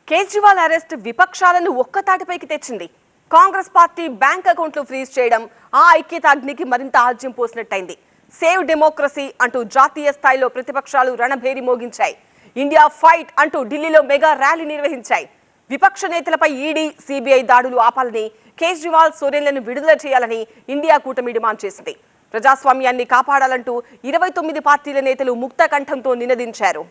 Kejriwal arrest విపక్షాలను ఒక్కతాటిపైకి తెచ్చింది. Congress party bank అకౌంట్లు freeze చేయడం ఆ ఐక్యత అగ్నికి మరింత ఆజ్యం పోసినట్టయింది. సేవ్ డెమోక్రసీ అంటూ జాతీయ స్థాయిలో ప్రతిపక్షాలు రణభేరి మోగించాయి. ఇండియా ఫైట్ అంటూ ఢిల్లీలో మెగా ర్యాలీ నిర్వహించాయి. విపక్ష నేతలపై ఈడీ, సిబిఐ దాడులు ఆపాలని, కేజ్రీవాల్, సోరెన్లను విడుదల చేయాలని ఇండియా కూటమి డిమాండ్ చేసింది. ప్రజాస్వామ్యాన్ని కాపాడాలంటూ 29 పార్టీల నేతలు ముక్త కంఠంతో నినదించారు.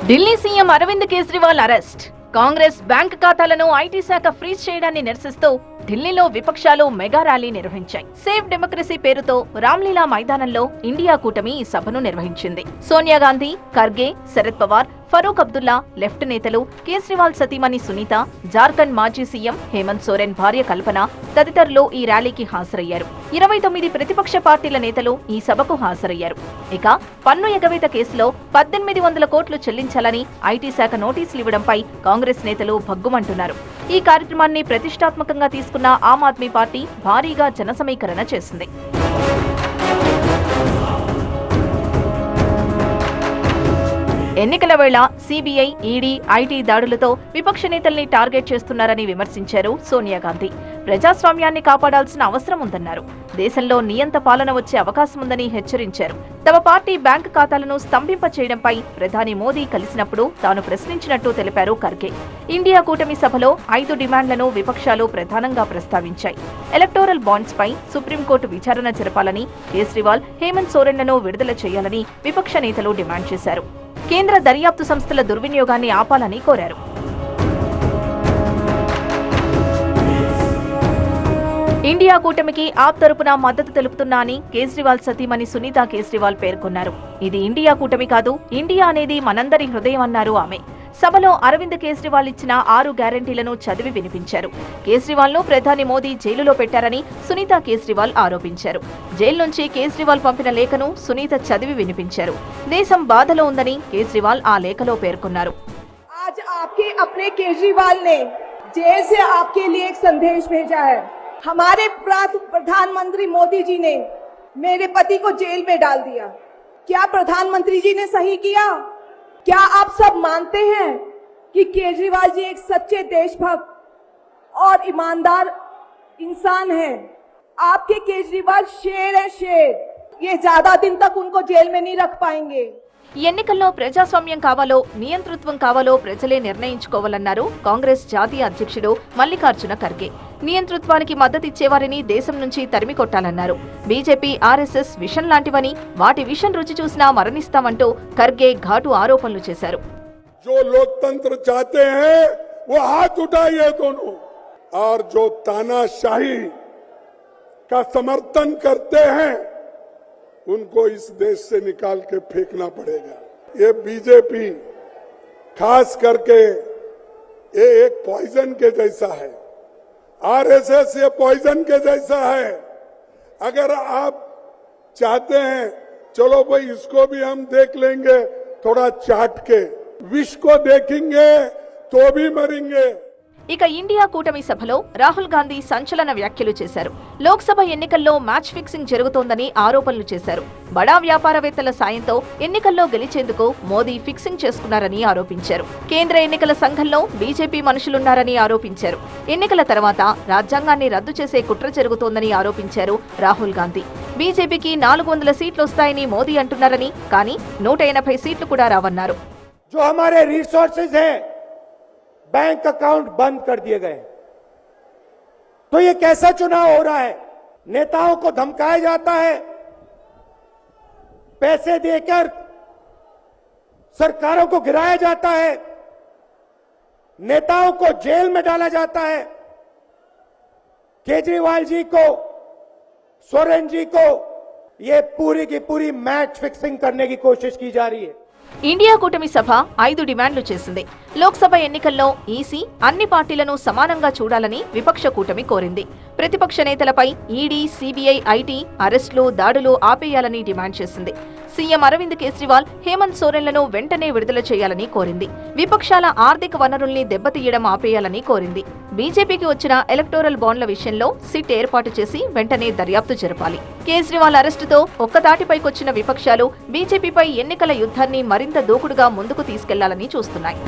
Delhi CM Arvind Kejriwal arrest, Congress bank ఖాతాలను ఐటీ శాఖ ఫ్రీజ్ చేయడాన్ని నిరసిస్తూ ఢిల్లీలో విపక్షాలు మెగా ర్యాలీ నిర్వహించాయి. సేవ్ డెమోక్రసీ పేరుతో రామ్లీలా మైదానంలో ఇండియా కూటమి ఈ సభను నిర్వహించింది. సోనియా గాంధీ, ఖర్గే, శరద్ పవార్, ఫరూక్ అబ్దుల్లా, లెఫ్ట్ నేతలు, కేజ్రీవాల్ సతీమణి సునీత, జార్ఖండ్ మాజీ సీఎం హేమంత్ సోరెన్ భార్య కల్పన తదితరులు ఈ ర్యాలీకి హాజరయ్యారు. 29 ప్రతిపక్ష పార్టీల నేతలు ఈ సభకు హాజరయ్యారు. ఇక పన్ను ఎగవేత కేసులో 1800 కోట్లు చెల్లించాలని ఐటీ శాఖ నోటీసులు ఇవ్వడంపై కాంగ్రెస్ నేతలు భగ్గుమంటున్నారు. ఈ కార్యక్రమాన్ని ప్రతిష్టాత్మకంగా తీసుకున్న ఆమ్ ఆద్మీ పార్టీ భారీగా జన సమీకరణ చేసింది. ఎన్నికల వేళ సిబిఐ, ఈడీ, ఐటీ దాడులతో విపక్ష నేతల్ని టార్గెట్ చేస్తున్నారని విమర్శించారు సోనియా గాంధీ. ప్రజాస్వామ్యాన్ని కాపాడాల్సిన అవసరం ఉందన్నారు. దేశంలో నియంత పాలన వచ్చే అవకాశం ఉందని హెచ్చరించారు. తమ పార్టీ బ్యాంక్ ఖాతాలను స్తంభింప చేయడంపై ప్రధాని మోదీ కలిసినప్పుడు తాను ప్రశ్నించినట్టు తెలిపారు ఖర్గే. ఇండియా కూటమి సభలో 5 డిమాండ్లను విపక్షాలు ప్రధానంగా ప్రస్తావించాయి. ఎలక్టోరల్ బాండ్స్ పై సుప్రీంకోర్టు విచారణ జరపాలని, కేజ్రీవాల్, హేమంత్ సోరెన్లను విడుదల చేయాలని విపక్ష నేతలు డిమాండ్ చేశారు. కేంద్ర దర్యాప్తు సంస్థల దుర్వినియోగాన్ని ఆపాలని కోరారు. ఇండియా కూటమికి ఆప్ తరపున మద్దతు తెలుపుతున్నా అని కేజ్రీవాల్ సతీమణి సునీత కేజ్రీవాల్ పేర్కొన్నారు. ఇది ఇండియా కూటమి కాదు, ఇండియా అనేది మనందరి హృదయం అన్నారు ఆమె. సభలో అరవింద్ కేజ్రీవాల్ ఇచ్చిన 6 గ్యారంటీలను చదివి వినిపించారు. కేజ్రీవాల్ ను ప్రధాని మోదీ జైలులో పెట్టారని సునీత కేజ్రీవాల్ ఆరోపించారు. జైలు నుంచి కేజ్రీవాల్ పంపిన లేఖను సునీత చదివి వినిపించారు. దేశం బాధలో ఉందని కేజ్రీవాల్ ఆ లేఖలో పేర్కొన్నారు. आज आपके अपने केजरीवाल ने जेल से आपके लिए एक संदेश भेजा है। हमारे प्रधानमंत्री मोदी जी ने मेरे पति को जेल में डाल दिया। क्या प्रधानमंत्री जी ने सही किया? क्या आप सब मानते हैं कि केजरीवाल जी एक सच्चे देशभक्त और ईमानदार इंसान हैं? आपके केजरीवाल शेर है, शेर। ये ज्यादा दिन तक उनको जेल में नहीं रख पाएंगे। ఎన్నికల్లో ప్రజాస్వామ్యం కావాలో, నియంతృత్వం కావాలో ప్రజలే నిర్ణయించుకోవాలన్నారు కాంగ్రెస్ జాతీయ అధ్యక్షుడు మల్లికార్జున ఖర్గే. నియంతృత్వానికి మద్దతిచ్చేవారిని దేశం నుంచి తరిమి కొట్టాలన్నారు. బీజేపీ, ఆర్ఎస్ఎస్ విషన్ లాంటివని, వాటి విషన్ రుచి చూసినా మరణిస్తామంటూ ఖర్గే ఘాటు ఆరోపణలు చేశారు. जो लोकतंत्र चाहते हैं वो हाथ उठाइए दोनों, और जो तानाशाही का समर्थन करते हैं उनको इस देश से निकाल के फेंकना पड़ेगा। ये बीजेपी खास करके ये एक पॉइजन के जैसा है, आरएसएस ये पॉइजन के जैसा है। अगर आप चाहते हैं चलो भाई इसको भी हम देख लेंगे थोड़ा चाट के, विष को देखेंगे तो भी मरेंगे। ఇక ఇండియా కూటమి సభలో రాహుల్ గాంధీ సంచలన వ్యాఖ్యలు చేశారు. లోక్సభ ఎన్నికల్లో మ్యాచ్ ఫిక్సింగ్ జరుగుతోందని ఆరోపణలు చేశారు. బడా వ్యాపారవేత్తల సాయంతో ఎన్నికల్లో గెలిచేందుకు మోదీ ఫిక్సింగ్ చేసుకున్నారని ఆరోపించారు. కేంద్ర ఎన్నికల సంఘంలో బీజేపీ మనుషులున్నారని ఆరోపించారు. ఎన్నికల తర్వాత రాజ్యాంగాన్ని రద్దు చేసే కుట్ర జరుగుతోందని ఆరోపించారు రాహుల్ గాంధీ. బీజేపీకి 400 సీట్లు వస్తాయని మోదీ అంటున్నారని, కానీ 180 సీట్లు కూడా రావన్నారు. बैंक अकाउंट बंद कर दिए गए, तो ये कैसा चुनाव हो रहा है? नेताओं को धमकाया जाता है, पैसे देकर सरकारों को गिराया जाता है, नेताओं को जेल में डाला जाता है। केजरीवाल जी को, सोरेन जी को ये पूरी की पूरी मैच फिक्सिंग करने की कोशिश की जा रही है। ఇండియా కూటమి సభ 5 డిమాండ్లు చేసింది. లోక్సభ ఎన్నికల్లో ఈసీ అన్ని పార్టీలను సమానంగా చూడాలని విపక్ష కూటమి కోరింది. ప్రతిపక్ష నేతలపై ఈడీ, సిబిఐ, ఐటీ అరెస్టులు, దాడులు ఆపేయాలని డిమాండ్ చేసింది. సీఎం అరవింద్ కేజ్రీవాల్, హేమంత్ సోరెన్లను వెంటనే విడుదల చేయాలని కోరింది. విపక్షాల ఆర్థిక వనరుల్ని దెబ్బతీయడం ఆపేయాలని కోరింది. బీజేపీకి వచ్చిన ఎలక్టోరల్ బాండ్ల విషయంలో సిట్ ఏర్పాటు చేసి వెంటనే దర్యాప్తు జరపాలి. కేజ్రీవాల్ అరెస్టుతో ఒక్కతాటిపైకొచ్చిన విపక్షాలు బీజేపీపై ఎన్నికల యుద్ధాన్ని మరింత దూకుడుగా ముందుకు తీసుకెళ్లాలని చూస్తున్నాయి.